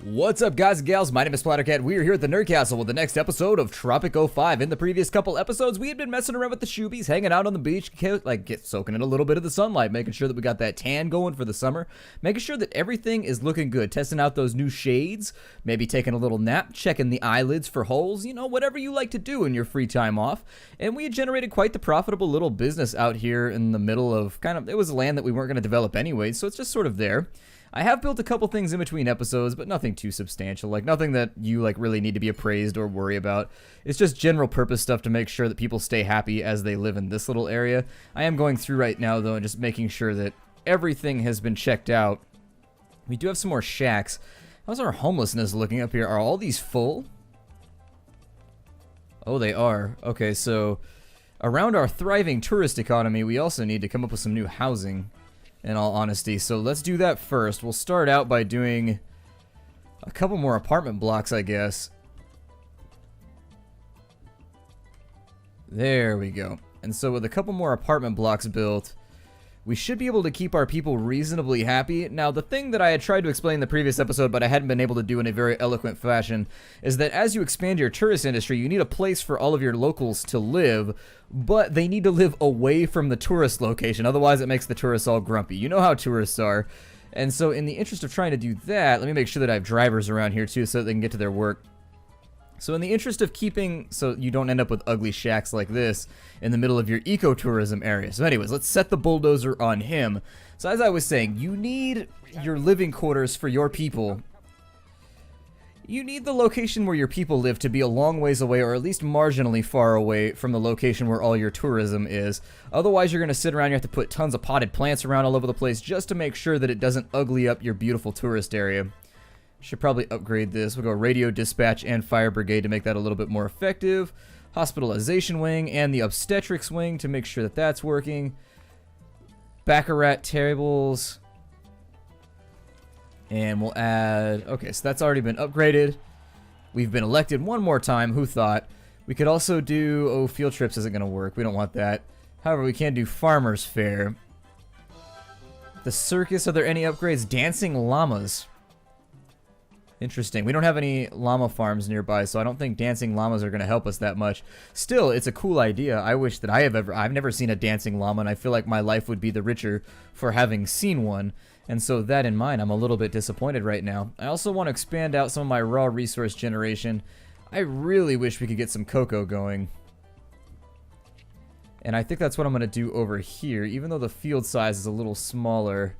What's up, guys and gals? My name is Splattercat. We are here at the Nerd Castle with the next episode of Tropico 5. In the previous couple episodes, we had been messing around with the shoobies, hanging out on the beach, soaking in a little bit of the sunlight, making sure that we got that tan going for the summer, making sure that everything is looking good, testing out those new shades, maybe taking a little nap, checking the eyelids for holes, you know, whatever you like to do in your free time off. And we had generated quite the profitable little business out here in the middle of it was land that we weren't going to develop anyway, so it's just sort of there. I have built a couple things in between episodes, but nothing too substantial, nothing that you really need to be appraised or worry about. It's just general purpose stuff to make sure that people stay happy as they live in this little area. I am going through right now though and just making sure that everything has been checked out. We do have some more shacks. How's our homelessness looking up here? Are all these full? Oh, they are. Okay, so around our thriving tourist economy, we also need to come up with some new housing, in all honesty. So let's do that first. We'll start out by doing a couple more apartment blocks, I guess. There we go. And so with a couple more apartment blocks built, we should be able to keep our people reasonably happy. Now, the thing that I had tried to explain in the previous episode, but I hadn't been able to do in a very eloquent fashion, is that as you expand your tourist industry, you need a place for all of your locals to live, but they need to live away from the tourist location. Otherwise, it makes the tourists all grumpy. You know how tourists are. And so in the interest of trying to do that, let me make sure that I have drivers around here too so that they can get to their work. So in the interest of keeping, so you don't end up with ugly shacks like this in the middle of your ecotourism area. So anyways, let's set the bulldozer on him. So as I was saying, you need your living quarters for your people. You need the location where your people live to be a long ways away, or at least marginally far away from the location where all your tourism is. Otherwise, you're going to sit around, you have to put tons of potted plants around all over the place just to make sure that it doesn't ugly up your beautiful tourist area. Should probably upgrade this. We'll go radio dispatch and fire brigade to make that a little bit more effective. Hospitalization wing and the obstetrics wing to make sure that that's working. Baccarat tables. And we'll add... Okay, so that's already been upgraded. We've been elected one more time. Who thought? We could also do... Oh, field trips isn't going to work. We don't want that. However, we can do farmers fair. The circus, are there any upgrades? Dancing llamas. Interesting. We don't have any llama farms nearby, so I don't think dancing llamas are going to help us that much. Still, it's a cool idea. I wish that I've never seen a dancing llama, and I feel like my life would be the richer for having seen one. And so that in mind, I'm a little bit disappointed right now. I also want to expand out some of my raw resource generation. I really wish we could get some cocoa going. And I think that's what I'm going to do over here, even though the field size is a little smaller.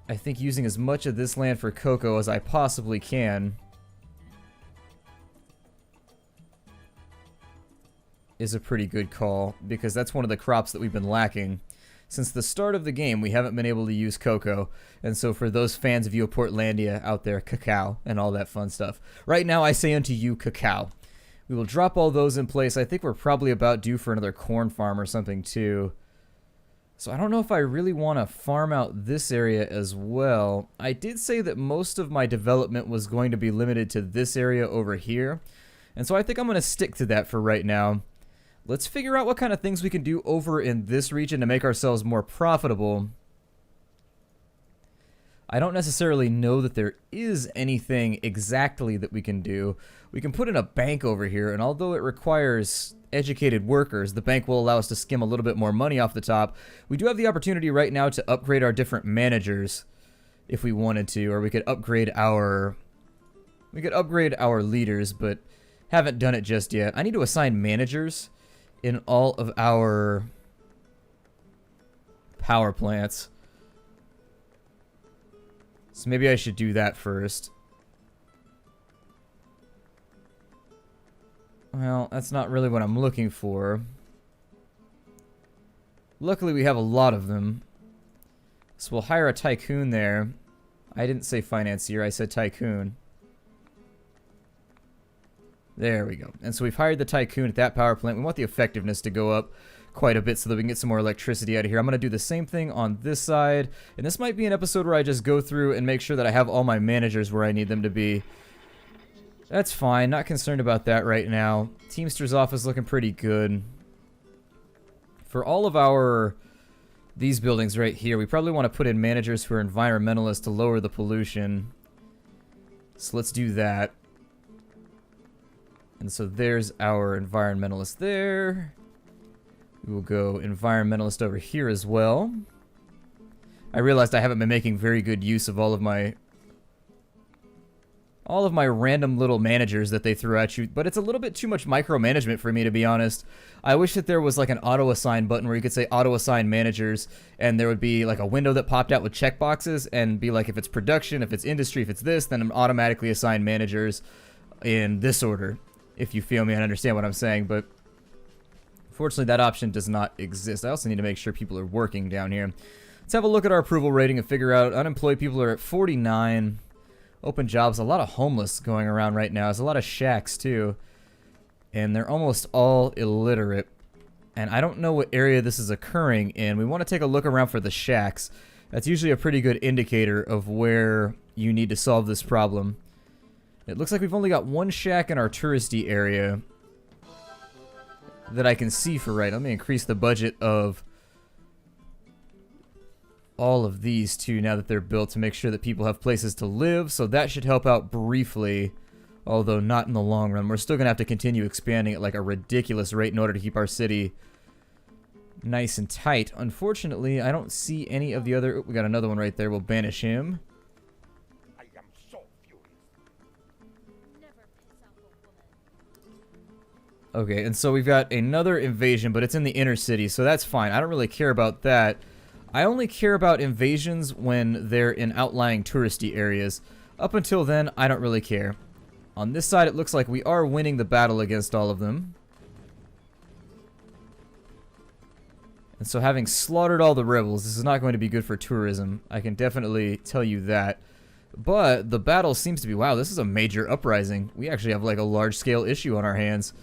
I think using as much of this land for cocoa as I possibly can is a pretty good call, because that's one of the crops that we've been lacking. Since the start of the game, we haven't been able to use cocoa, and so for those fans of you of Portlandia out there, cacao and all that fun stuff. Right now, I say unto you, cacao. We will drop all those in place. I think we're probably about due for another corn farm or something too. So I don't know if I really want to farm out this area as well. I did say that most of my development was going to be limited to this area over here. And so I think I'm going to stick to that for right now. Let's figure out what kind of things we can do over in this region to make ourselves more profitable. I don't necessarily know that there is anything exactly that we can do. We can put in a bank over here, and although it requires educated workers, the bank will allow us to skim a little bit more money off the top. We do have the opportunity right now to upgrade our different managers if we wanted to, or we could upgrade our leaders, but haven't done it just yet. I need to assign managers in all of our power plants. So maybe I should do that first. Well, that's not really what I'm looking for. Luckily, we have a lot of them. So we'll hire a tycoon there. I didn't say financier, I said tycoon. There we go. And so we've hired the tycoon at that power plant. We want the effectiveness to go up quite a bit so that we can get some more electricity out of here. I'm going to do the same thing on this side. And this might be an episode where I just go through and make sure that I have all my managers where I need them to be. That's fine. Not concerned about that right now. Teamster's office looking pretty good. For all of our these buildings right here. We probably want to put in managers who are environmentalists to lower the pollution. So let's do that. And so there's our environmentalist there. We will go environmentalist over here as well. I realized I haven't been making very good use of all of my random little managers that they threw at you, but it's a little bit too much micromanagement for me, to be honest. I wish that there was like an auto-assign button where you could say auto-assign managers, and there would be like a window that popped out with checkboxes and be like, if it's production, if it's industry, if it's this, then I'm automatically assign managers in this order, if you feel me and understand what I'm saying. But fortunately that option does not exist. I also need to make sure people are working down here. Let's have a look at our approval rating and figure out unemployed people are at 49. Open jobs, a lot of homeless going around right now. There's a lot of shacks too. And they're almost all illiterate. And I don't know what area this is occurring in. We want to take a look around for the shacks. That's usually a pretty good indicator of where you need to solve this problem. It looks like we've only got one shack in our touristy area that I can see for right. Let me increase the budget of all of these too now that they're built to make sure that people have places to live. So that should help out briefly, although not in the long run. We're still going to have to continue expanding at like a ridiculous rate in order to keep our city nice and tight. Unfortunately, I don't see any of the other... Oh, we got another one right there. We'll banish him. I am so furious. Okay, and so we've got another invasion, but it's in the inner city, so that's fine. I don't really care about that. I only care about invasions when they're in outlying touristy areas. Up until then, I don't really care. On this side, it looks like we are winning the battle against all of them. And so having slaughtered all the rebels, this is not going to be good for tourism. I can definitely tell you that. But the battle seems to be, wow, this is a major uprising. We actually have like a large-scale issue on our hands.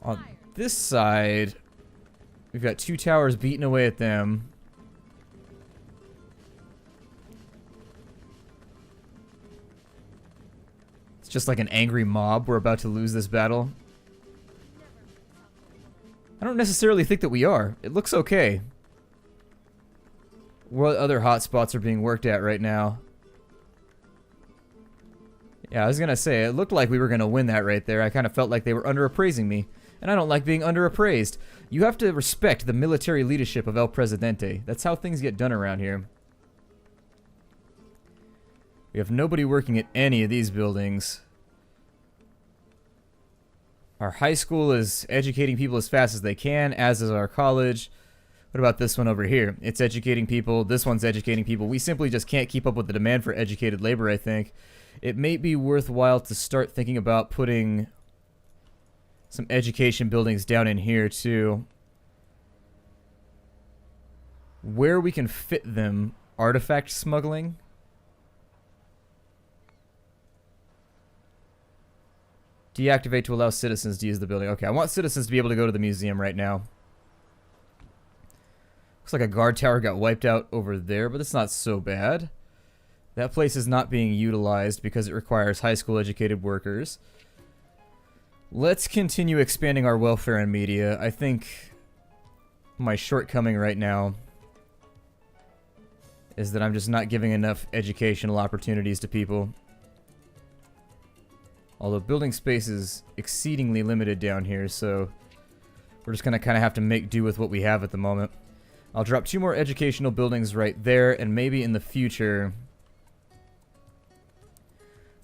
On this side... We've got two towers beating away at them. It's just like an angry mob. We're about to lose this battle. I don't necessarily think that we are. It looks okay. What other hotspots are being worked at right now? Yeah, I was gonna say, it looked like we were gonna win that right there. I kind of felt like they were underappraising me. And I don't like being underappraised. You have to respect the military leadership of El Presidente. That's how things get done around here. We have nobody working at any of these buildings. Our high school is educating people as fast as they can, as is our college. What about this one over here? It's educating people. This one's educating people. We simply just can't keep up with the demand for educated labor, I think. It may be worthwhile to start thinking about putting some education buildings down in here too. Where we can fit them, artifact smuggling. Deactivate to allow citizens to use the building. Okay, I want citizens to be able to go to the museum right now. Looks like a guard tower got wiped out over there, but it's not so bad. That place is not being utilized because it requires high school educated workers. Let's continue expanding our welfare and media. I think my shortcoming right now is that I'm just not giving enough educational opportunities to people. Although building space is exceedingly limited down here, so we're just going to kind of have to make do with what we have at the moment. I'll drop 2 more educational buildings right there, and maybe in the future...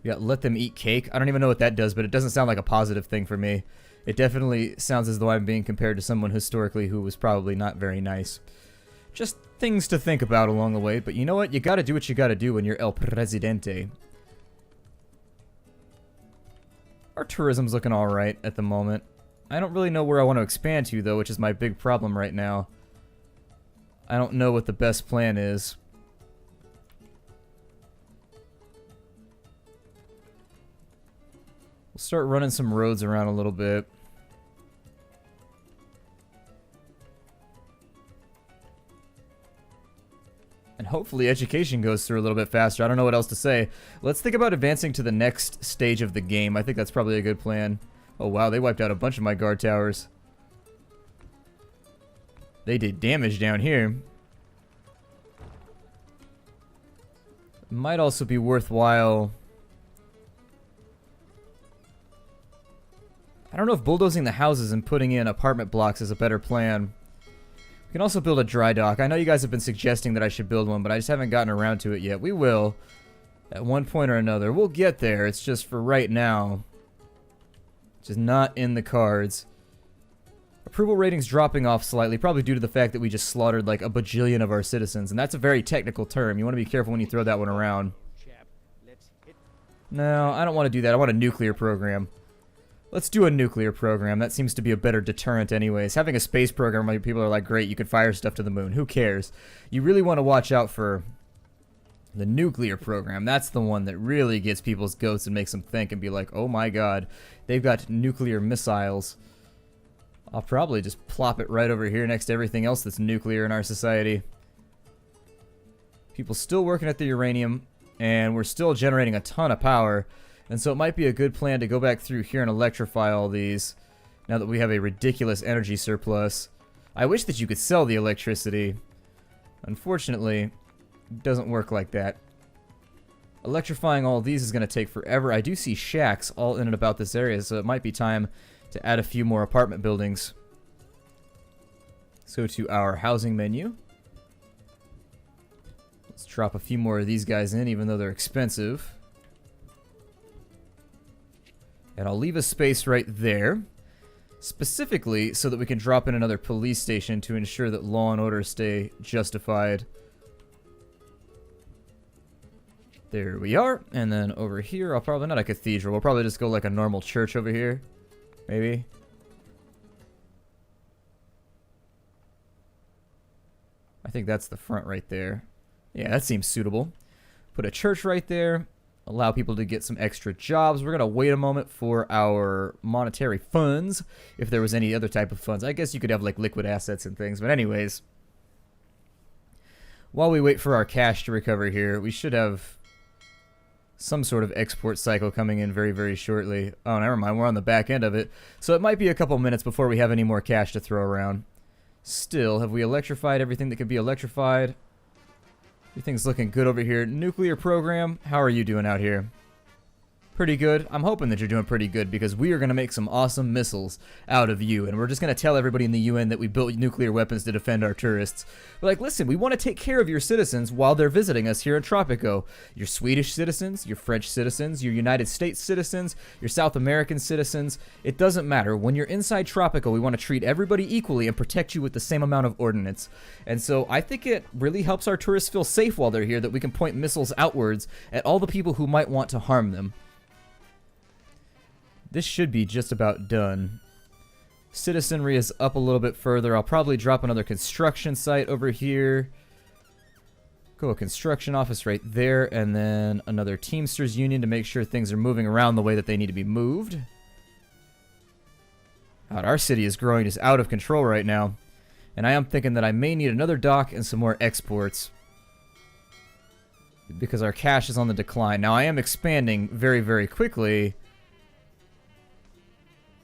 We got let them eat cake. I don't even know what that does, but it doesn't sound like a positive thing for me. It definitely sounds as though I'm being compared to someone historically who was probably not very nice. Just things to think about along the way, but you know what? You gotta do what you gotta do when you're El Presidente. Our tourism's looking alright at the moment. I don't really know where I want to expand to, though, which is my big problem right now. I don't know what the best plan is. We'll start running some roads around a little bit. And hopefully education goes through a little bit faster. I don't know what else to say. Let's think about advancing to the next stage of the game. I think that's probably a good plan. Oh wow, they wiped out a bunch of my guard towers. They did damage down here. Might also be worthwhile. I don't know if bulldozing the houses and putting in apartment blocks is a better plan. We can also build a dry dock. I know you guys have been suggesting that I should build one, but I just haven't gotten around to it yet. We will. At one point or another. We'll get there. It's just for right now. Just not in the cards. Approval ratings dropping off slightly, probably due to the fact that we just slaughtered like a bajillion of our citizens. And that's a very technical term. You want to be careful when you throw that one around. No, I don't want to do that. I want a nuclear program. Let's do a nuclear program. That seems to be a better deterrent anyways. Having a space program where people are like, great, you can fire stuff to the moon. Who cares? You really want to watch out for the nuclear program. That's the one that really gets people's goats and makes them think and be like, oh my god, they've got nuclear missiles. I'll probably just plop it right over here next to everything else that's nuclear in our society. People still working at the uranium, and we're still generating a ton of power. And so it might be a good plan to go back through here and electrify all these, now that we have a ridiculous energy surplus. I wish that you could sell the electricity. Unfortunately, it doesn't work like that. Electrifying all these is going to take forever. I do see shacks all in and about this area, so it might be time to add a few more apartment buildings. Let's go to our housing menu. Let's drop a few more of these guys in, even though they're expensive. And I'll leave a space right there, specifically so that we can drop in another police station to ensure that law and order stay justified. There we are. And then over here, I'll probably not a cathedral. We'll probably just go like a normal church over here. Maybe. I think that's the front right there. Yeah, that seems suitable. Put a church right there. Allow people to get some extra jobs. We're going to wait a moment for our monetary funds. If there was any other type of funds. I guess you could have like liquid assets and things. But anyways. While we wait for our cash to recover here, we should have some sort of export cycle coming in very, very shortly. Oh, never mind. We're on the back end of it. So it might be a couple minutes before we have any more cash to throw around. Still, have we electrified everything that could be electrified? Everything's looking good over here. Nuclear program, how are you doing out here? Pretty good. I'm hoping that you're doing pretty good because we are going to make some awesome missiles out of you. And we're just going to tell everybody in the UN that we built nuclear weapons to defend our tourists. We're like, listen, we want to take care of your citizens while they're visiting us here in Tropico. Your Swedish citizens, your French citizens, your United States citizens, your South American citizens. It doesn't matter. When you're inside Tropico, we want to treat everybody equally and protect you with the same amount of ordnance. And so I think it really helps our tourists feel safe while they're here that we can point missiles outwards at all the people who might want to harm them. This should be just about done. Citizenry is up a little bit further. I'll probably drop another construction site over here. Go a construction office right there, and then another Teamsters union to make sure things are moving around the way that they need to be moved. God, our city is growing just out of control right now. And I am thinking that I may need another dock and some more exports, because our cash is on the decline. Now, I am expanding very, very quickly.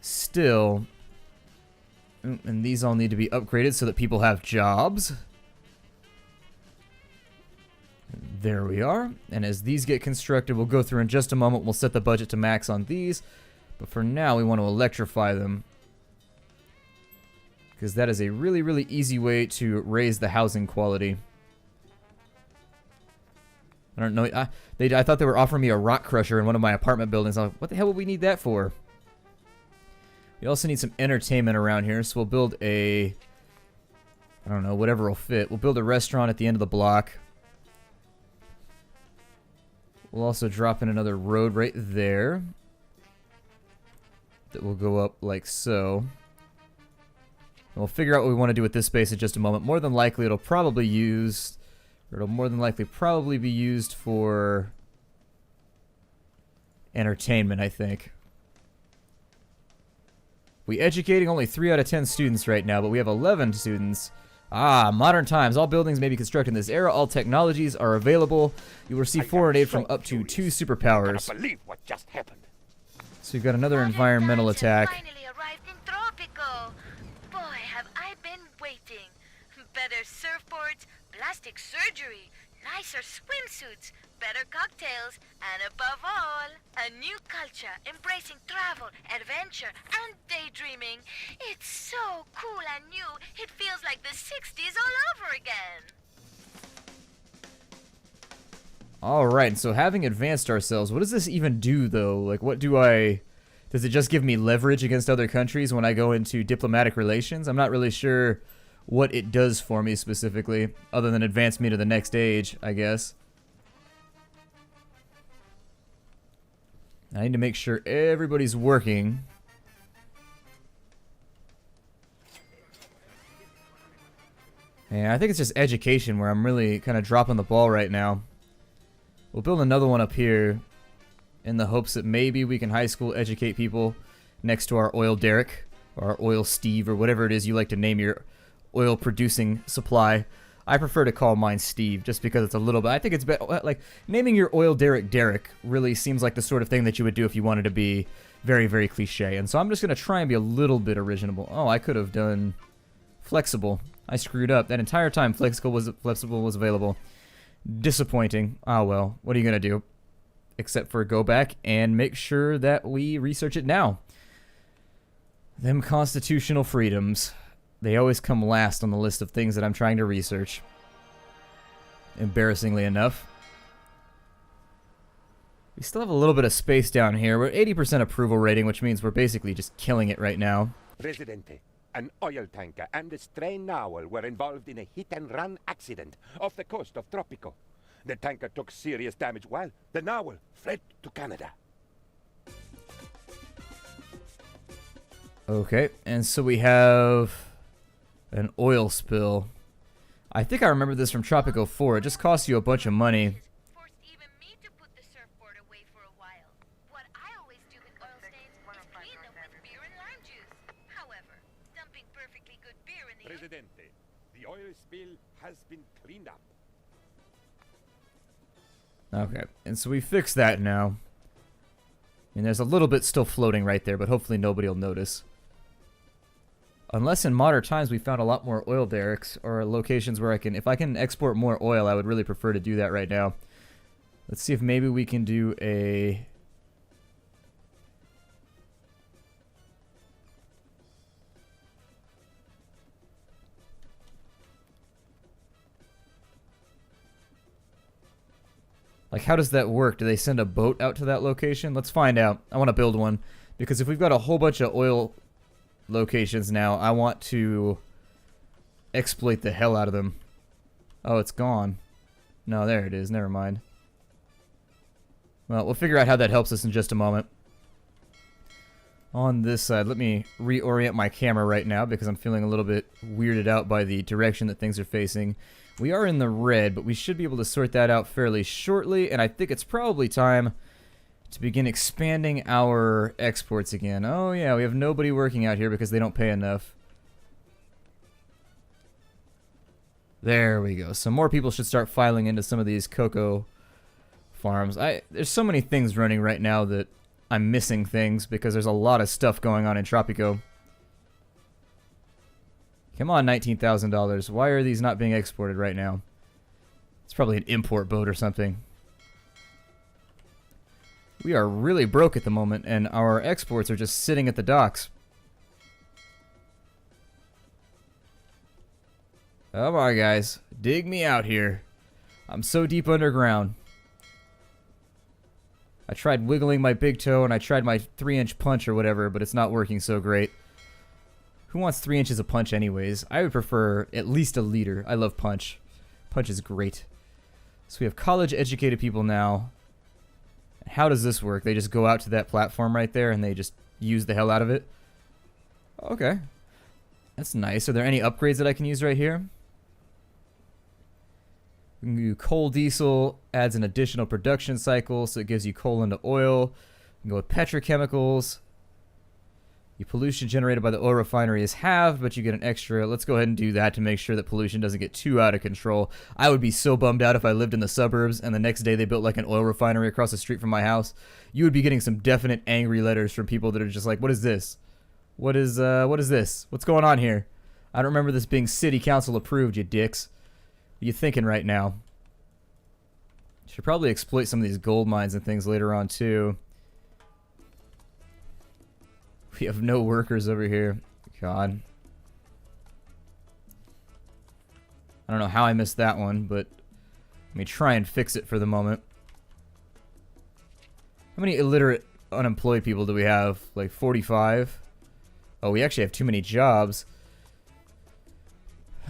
Still, and these all need to be upgraded so that people have jobs. There we are. And as these get constructed, we'll go through in just a moment. We'll set the budget to max on these. But for now, we want to electrify them, because that is a really, really easy way to raise the housing quality. I don't know. I thought they were offering me a rock crusher in one of my apartment buildings. I'm like, what the hell would we need that for? We also need some entertainment around here, so we'll build a, I don't know, whatever will fit. We'll build a restaurant at the end of the block. We'll also drop in another road right there that will go up like so. And we'll figure out what we want to do with this space in just a moment. More than likely, it'll probably be used for entertainment, I think. We educating only 3 out of 10 students right now, but we have 11 students. Ah, modern times. All buildings may be constructed in this era. All technologies are available. You will receive foreign aid from up to 2 superpowers. I can't believe what just happened. So we've got another environmental attack. Finally arrived in Tropico. Boy, have I been waiting. Better surfboards, plastic surgery, nicer swimsuits, better cocktails, and above all, a new culture embracing travel, adventure, and daydreaming. It's so cool and new, it feels like the 60s all over again. Alright, so having advanced ourselves, what does this even do, though? Like, what do I... Does it just give me leverage against other countries when I go into diplomatic relations? I'm not really sure what it does for me specifically, other than advance me to the next age, I guess. I need to make sure everybody's working. And I think it's just education where I'm really kind of dropping the ball right now. We'll build another one up here in the hopes that maybe we can high school educate people next to our oil Derek, or our oil Steve, or whatever it is you like to name your oil producing supply. I prefer to call mine Steve just because it's a little bit, I think it's better, like naming your oil Derek really seems like the sort of thing that you would do if you wanted to be very, very cliche. And so I'm just going to try and be a little bit original. Oh, I could have done flexible. I screwed up. That entire time flexible was available. Disappointing. Ah, well, what are you going to do? Except for go back and make sure that we research it now. Them constitutional freedoms. They always come last on the list of things that I'm trying to research. Embarrassingly enough. We still have a little bit of space down here. We're at 80% approval rating, which means we're basically just killing it right now. Presidente, an oil tanker and a stray narwhal were involved in a hit-and-run accident off the coast of Tropico. The tanker took serious damage while the narwhal fled to Canada. Okay, and so we have an oil spill. I think I remember this from Tropico 4. It just costs you a bunch of money. Forced even me to put the surfboard away for a while. What I always do with oil stains is clean them with beer and lime juice. However, dumping perfectly good beer in the Presidente, the oil spill has been cleaned up. Okay, and so we fixed that now. And there's a little bit still floating right there, but hopefully nobody will notice. Unless in modern times we found a lot more oil derricks or locations where if I can export more oil, I would really prefer to do that right now. Let's see if maybe we can do a... Like, how does that work? Do they send a boat out to that location? Let's find out. I want to build one. Because if we've got a whole bunch of oil locations now, I want to exploit the hell out of them. Oh, it's gone. No, there it is. Never mind. Well, we'll figure out how that helps us in just a moment. On this side, let me reorient my camera right now because I'm feeling a little bit weirded out by the direction that things are facing. We are in the red, but we should be able to sort that out fairly shortly, and I think it's probably time to begin expanding our exports again. Oh yeah, we have nobody working out here because they don't pay enough. There we go. So more people should start filing into some of these cocoa farms. There's so many things running right now that I'm missing things because there's a lot of stuff going on in Tropico. Come on, $19,000. Why are these not being exported right now? It's probably an import boat or something. We are really broke at the moment, and our exports are just sitting at the docks. Come on, guys. Dig me out here. I'm so deep underground. I tried wiggling my big toe, and I tried my 3-inch punch or whatever, but it's not working so great. Who wants 3 inches of punch anyways? I would prefer at least a liter. I love punch. Punch is great. So we have college-educated people now. How does this work? They just go out to that platform right there and they just use the hell out of it? Okay. That's nice. Are there any upgrades that I can use right here? We can do coal diesel, adds an additional production cycle, so it gives you coal into oil. We can go with petrochemicals. The pollution generated by the oil refinery is halved, but you get an extra. Let's go ahead and do that to make sure that pollution doesn't get too out of control. I would be so bummed out if I lived in the suburbs and the next day they built like an oil refinery across the street from my house. You would be getting some definite angry letters from people that are just like, what is this? What is this? What's going on here? I don't remember this being city council approved, you dicks. What are you thinking right now? Should probably exploit some of these gold mines and things later on, too. We have no workers over here. God. I don't know how I missed that one, but let me try and fix it for the moment. How many illiterate, unemployed people do we have? Like 45? Oh, we actually have too many jobs.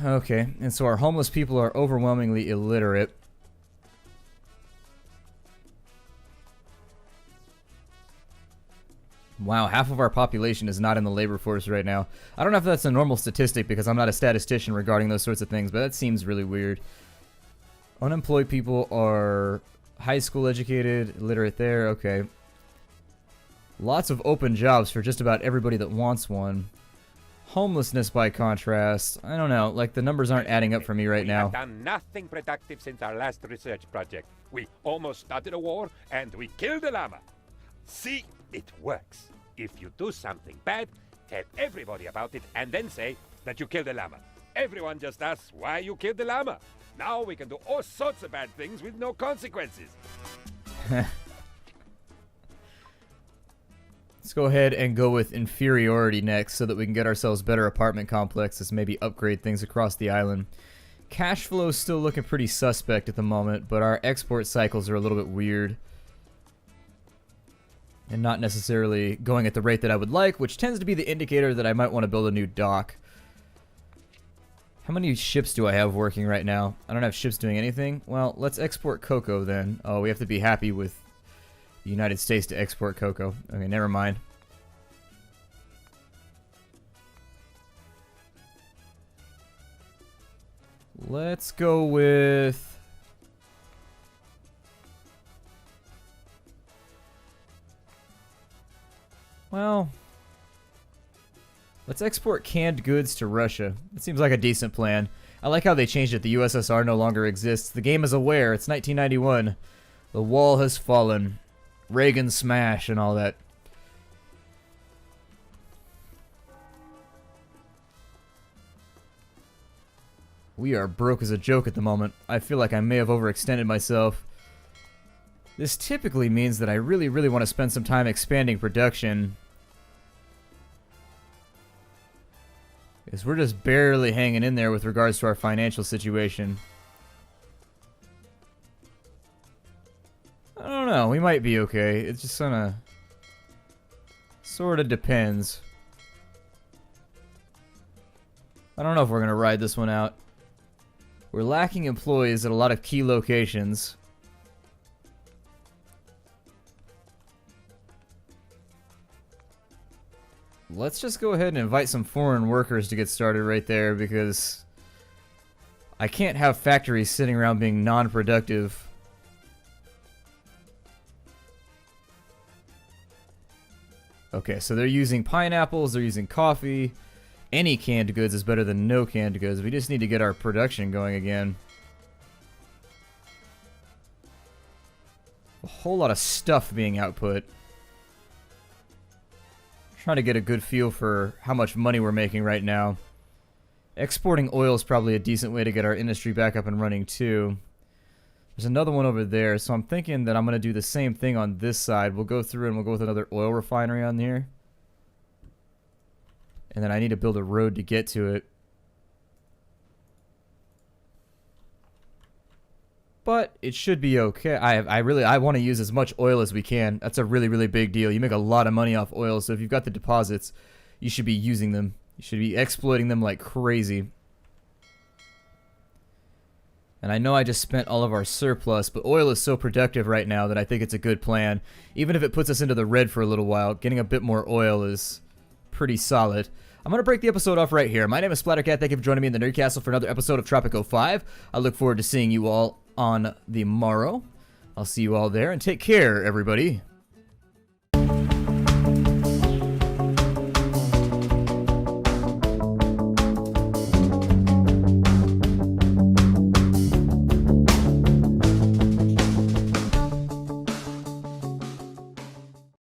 Okay, and so our homeless people are overwhelmingly illiterate. Wow, half of our population is not in the labor force right now. I don't know if that's a normal statistic because I'm not a statistician regarding those sorts of things, but that seems really weird. Unemployed people are high school educated, illiterate there, okay. Lots of open jobs for just about everybody that wants one. Homelessness, by contrast, I don't know, like the numbers aren't adding up for me right now. We have done nothing productive since our last research project. We almost started a war, and we killed the llama. See, it works. If you do something bad, tell everybody about it, and then say that you killed the llama. Everyone just asks why you killed the llama. Now we can do all sorts of bad things with no consequences. Let's go ahead and go with inferiority next so that we can get ourselves better apartment complexes, maybe upgrade things across the island. Cash flow is still looking pretty suspect at the moment, but our export cycles are a little bit weird. And not necessarily going at the rate that I would like, which tends to be the indicator that I might want to build a new dock. How many ships do I have working right now? I don't have ships doing anything. Well, let's export cocoa then. Oh, we have to be happy with the United States to export cocoa. Okay, never mind. Let's go with... Well, let's export canned goods to Russia. It seems like a decent plan. I like how they changed it. The USSR no longer exists. The game is aware. It's 1991. The wall has fallen. Reagan smash and all that. We are broke as a joke at the moment. I feel like I may have overextended myself. This typically means that I really, really want to spend some time expanding production. Because we're just barely hanging in there with regards to our financial situation. I don't know, we might be okay. It's just kinda... sorta depends. I don't know if we're gonna ride this one out. We're lacking employees at a lot of key locations. Let's just go ahead and invite some foreign workers to get started right there, because I can't have factories sitting around being non-productive. Okay, so they're using pineapples, they're using coffee. Any canned goods is better than no canned goods. We just need to get our production going again. A whole lot of stuff being output. Trying to get a good feel for how much money we're making right now. Exporting oil is probably a decent way to get our industry back up and running too. There's another one over there, so I'm thinking that I'm going to do the same thing on this side. We'll go through and we'll go with another oil refinery on here. And then I need to build a road to get to it. But it should be okay. I want to use as much oil as we can. That's a really, really big deal. You make a lot of money off oil, so if you've got the deposits, you should be using them. You should be exploiting them like crazy. And I know I just spent all of our surplus, but oil is so productive right now that I think it's a good plan. Even if it puts us into the red for a little while, getting a bit more oil is pretty solid. I'm going to break the episode off right here. My name is Splattercat. Thank you for joining me in the Nerd Castle for another episode of Tropico 5. I look forward to seeing you all on the morrow. I'll see you all there, and take care, everybody.